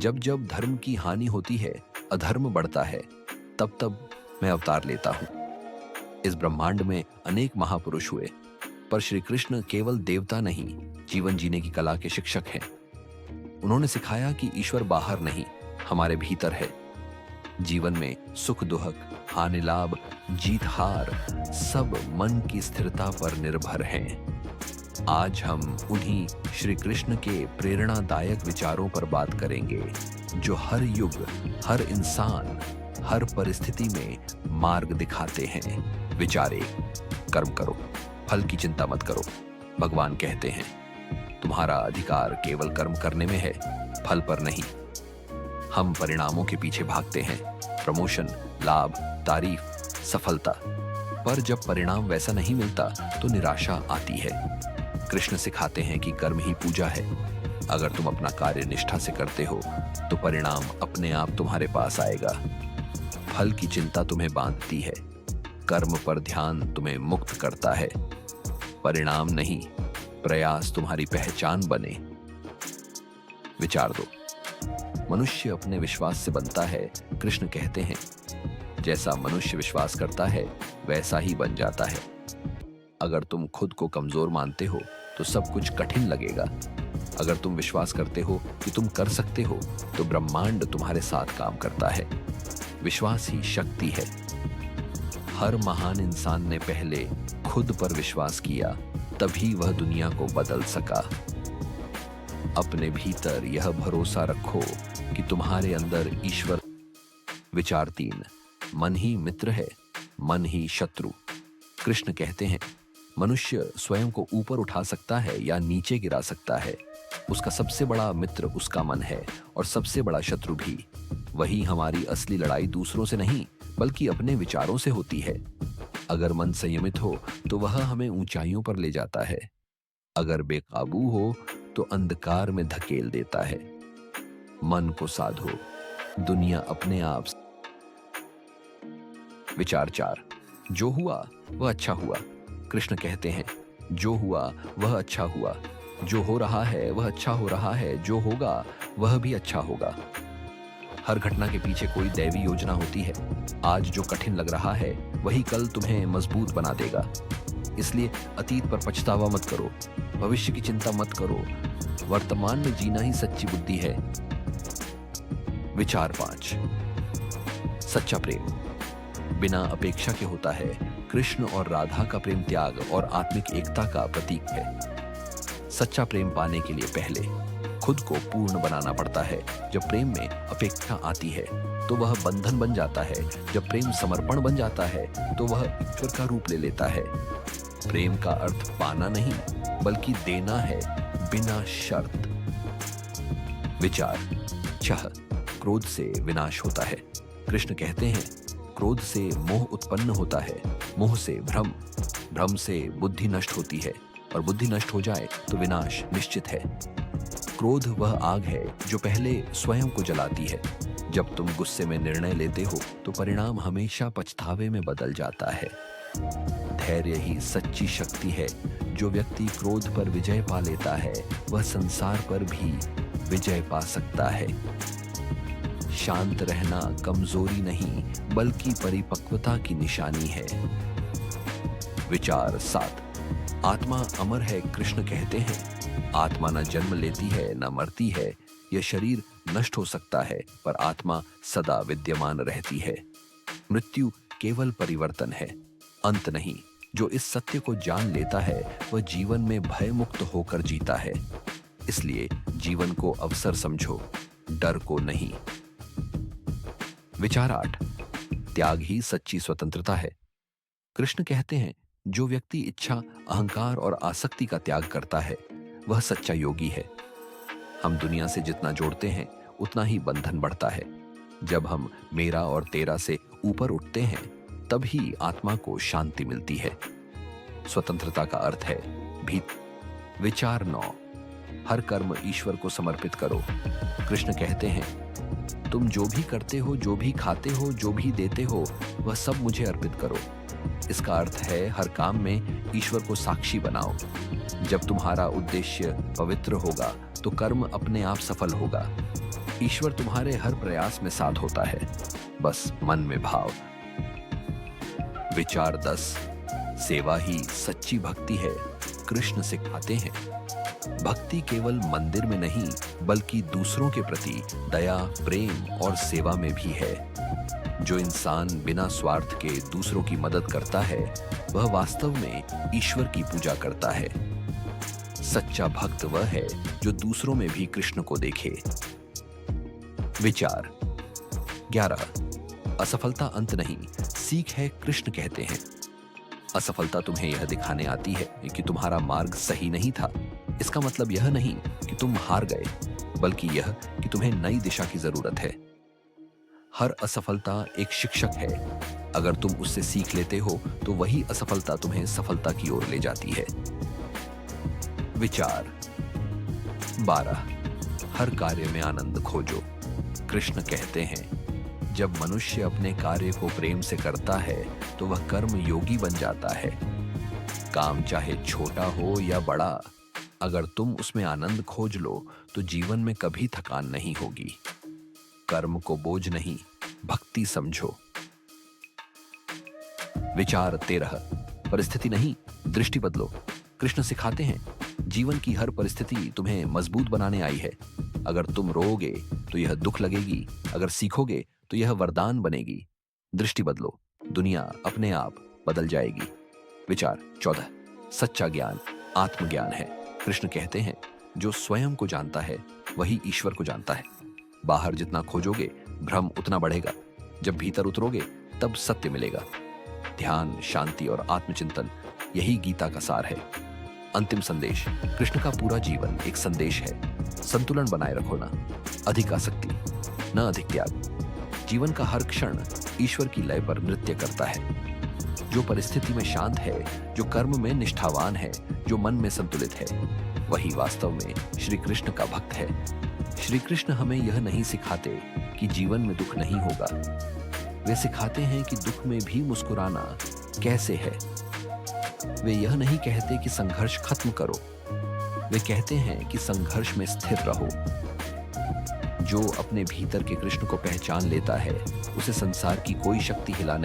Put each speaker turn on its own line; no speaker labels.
जब जब धर्म की हानि होती है, अधर्म बढ़ता है, तब तब मैं अवतार लेता हूँ। इस ब्रह्मांड में अनेक महापुरुष हुए, पर श्री कृष्ण केवल देवता नहीं, जीवन जीने की कला के शिक्षक हैं। उन्होंने सिखाया कि ईश्वर बाहर नहीं, हमारे भीतर है। जीवन में सुख दुख, हानि लाभ, जीत हार सब मन की स्थिरता पर निर्भर हैं। आज हम उन्हीं श्री कृष्ण के प्रेरणादायक विचारों पर बात करेंगे, जो हर युग, हर इंसान, हर परिस्थिति में मार्ग दिखाते हैं। विचार एक, कर्म करो, फल की चिंता मत करो। भगवान कहते हैं, तुम्हारा अधिकार केवल कर्म करने में है, फल पर नहीं। हम परिणामों के पीछे भागते हैं, प्रमोशन, लाभ, तारीफ, सफलता। पर जब परिणाम वैसा नहीं मिलता तो निराशा आती है। कृष्ण सिखाते हैं कि कर्म ही पूजा है। अगर तुम अपना कार्य निष्ठा से करते हो तो परिणाम अपने आप तुम्हारे पास आएगा। फल की चिंता तुम्हें बांधती है, कर्म पर ध्यान तुम्हें मुक्त करता है। परिणाम नहीं, प्रयास तुम्हारी पहचान बने। विचार दो, मनुष्य अपने विश्वास से बनता है। कृष्ण कहते हैं, जैसा मनुष्य विश्वास करता है वैसा ही बन जाता है। अगर तुम खुद को कमजोर मानते हो तो सब कुछ कठिन लगेगा। अगर तुम विश्वास करते हो कि तुम कर सकते हो तो ब्रह्मांड तुम्हारे साथ काम करता है। विश्वास ही शक्ति है। हर महान इंसान ने पहले खुद पर विश्वास किया, तभी वह दुनिया को बदल सका। अपने भीतर यह भरोसा रखो कि तुम्हारे अंदर ईश्वर। विचार 3, मन ही मित्र है, मन ही शत्रु। कृष्ण कहते हैं, मनुष्य स्वयं को ऊपर उठा सकता है या नीचे गिरा सकता है। उसका सबसे बड़ा मित्र उसका मन है और सबसे बड़ा शत्रु भी। वही हमारी असली लड़ाई दूसरों से नहीं बल्कि अपने विचारों से होती है। अगर मन संयमित हो तो वह हमें ऊंचाइयों पर ले जाता है। अगर बेकाबू हो तो अंधकार में धकेल देता है। मन को साधो, दुनिया अपने आप। विचार 4, जो हुआ वह अच्छा हुआ। कृष्ण कहते हैं, जो हुआ वह अच्छा हुआ, जो हो रहा है वह अच्छा हो रहा है, जो होगा वह भी अच्छा होगा। हर घटना के पीछे कोई दैवी योजना होती है। आज जो कठिन लग रहा है वही कल तुम्हें मजबूत बना देगा। इसलिए अतीत पर पछतावा मत करो, भविष्य की चिंता मत करो। वर्तमान में जीना ही सच्ची बुद्धि है। विचार 5, सच्चा प्रेम बिना अपेक्षा के होता है। कृष्ण और राधा का प्रेम त्याग और आत्मिक एकता का प्रतीक है। सच्चा प्रेम पाने के लिए पहले खुद को पूर्ण बनाना पड़ता है। जब प्रेम में अपेक्षा आती है तो वह बंधन बन जाता है। जब प्रेम समर्पण बन जाता है तो वह ईश्वर का रूप ले लेता है। प्रेम का अर्थ पाना नहीं बल्कि देना है, बिना शर्त। विचार 6, क्रोध से विनाश होता है। कृष्ण कहते हैं, क्रोध से मोह उत्पन्न होता है, मोह से भ्रम, भ्रम से बुद्धि नष्ट होती है और बुद्धि नष्ट हो जाए तो विनाश निश्चित है। क्रोध वह आग है जो पहले स्वयं को जलाती है। जब तुम गुस्से में निर्णय लेते हो तो परिणाम हमेशा पछतावे में बदल जाता है। धैर्य ही सच्ची शक्ति है। जो व्यक्ति क्रोध पर विजय पा लेता है वह संसार पर भी विजय पा सकता है। शांत रहना कमजोरी नहीं बल्कि परिपक्वता की निशानी है। विचार 7, आत्मा अमर है। कृष्ण कहते हैं, आत्मा न जन्म लेती है न मरती है। यह शरीर नष्ट हो सकता है पर आत्मा सदा विद्यमान रहती है। मृत्यु केवल परिवर्तन है, अंत नहीं। जो इस सत्य को जान लेता है वह जीवन में भय मुक्त होकर जीता है। इसलिए जीवन को अवसर समझो, डर को नहीं। विचार 8, त्याग ही सच्ची स्वतंत्रता है। कृष्ण कहते हैं, जो व्यक्ति इच्छा, अहंकार और आसक्ति का त्याग करता है वह सच्चा योगी है। हम दुनिया से जितना जोड़ते हैं उतना ही बंधन बढ़ता है। जब हम मेरा और तेरा से ऊपर उठते हैं तभी आत्मा को शांति मिलती है। स्वतंत्रता का अर्थ है भीत। विचार 9, हर कर्म ईश्वर को समर्पित करो। कृष्ण कहते हैं, तुम जो भी करते हो, जो भी खाते हो, जो भी देते हो, वह सब मुझे अर्पित करो। इसका अर्थ है हर काम में ईश्वर को साक्षी बनाओ। जब तुम्हारा उद्देश्य पवित्र होगा तो कर्म अपने आप सफल होगा। ईश्वर तुम्हारे हर प्रयास में साथ होता है, बस मन में भाव। विचार 10। सेवा ही सच्ची भक्ति है, कृष्ण सिखाते हैं। भक्ति केवल मंदिर में नहीं, बल्कि दूसरों के प्रति दया, प्रेम और सेवा में भी है। जो इंसान बिना स्वार्थ के दूसरों की मदद करता है, वह वास्तव में ईश्वर की पूजा करता है। सच्चा भक्त वह है जो दूसरों में भी कृष्ण को देखे। विचार 11। असफलता अंत नहीं, सीख है, कृष्ण कहते हैं। असफलता तुम्हें यह दिखाने आती है कि तुम्हारा मार्ग सही नहीं था। इसका मतलब यह नहीं कि तुम हार गए, बल्कि यह कि तुम्हें नई दिशा की जरूरत है। हर असफलता एक शिक्षक है। अगर तुम उससे सीख लेते हो तो वही असफलता तुम्हें सफलता की ओर ले जाती है। विचार 12। हर कार्य में आनंद खोजो, कृष्ण कहते हैं। जब मनुष्य अपने कार्य को प्रेम से करता है तो वह कर्म योगी बन जाता है। काम चाहे छोटा हो या बड़ा, अगर तुम उसमें आनंद खोज लो तो जीवन में कभी थकान नहीं होगी। कर्म को बोझ नहीं, भक्ति समझो। विचार 13। परिस्थिति नहीं, दृष्टि बदलो, कृष्ण सिखाते हैं। जीवन की हर परिस्थिति तुम्हें मजबूत बनाने आई है। अगर तुम रोओगे तो यह दुख लगेगी, अगर सीखोगे तो यह वरदान बनेगी। दृष्टि बदलो, दुनिया अपने आप बदल जाएगी। विचार 14। सच्चा ज्ञान आत्मज्ञान है, कृष्ण कहते हैं। जो स्वयं को जानता है वही ईश्वर को जानता है। बाहर जितना खोजोगे भ्रम उतना बढ़ेगा, जब भीतर उतरोगे तब सत्य मिलेगा। ध्यान, शांति और आत्मचिंतन, यही गीता का सार है। अंतिम संदेश, कृष्ण का पूरा जीवन एक संदेश है। संतुलन बनाए रखो, ना अधिक आसक्ति, न अधिक त्याग। जीवन का हर क्षण ईश्वर की लय पर नृत्य करता है। जो परिस्थिति में शांत है, जो कर्म में निष्ठावान है, जो मन में संतुलित है, वही वास्तव में श्री कृष्ण का भक्त है। श्री कृष्ण हमें यह नहीं सिखाते कि जीवन में दुख नहीं होगा। वे सिखाते हैं कि दुख में भी मुस्कुराना कैसे है। वे यह नहीं कहते कि संघर्ष खत्म करो, वे कहते हैं कि संघर्ष में स्थिर रहो। जो अपने भीतर के कृष्ण को पहचान लेता है, उसे संसार की कोई शक्ति हिला नहीं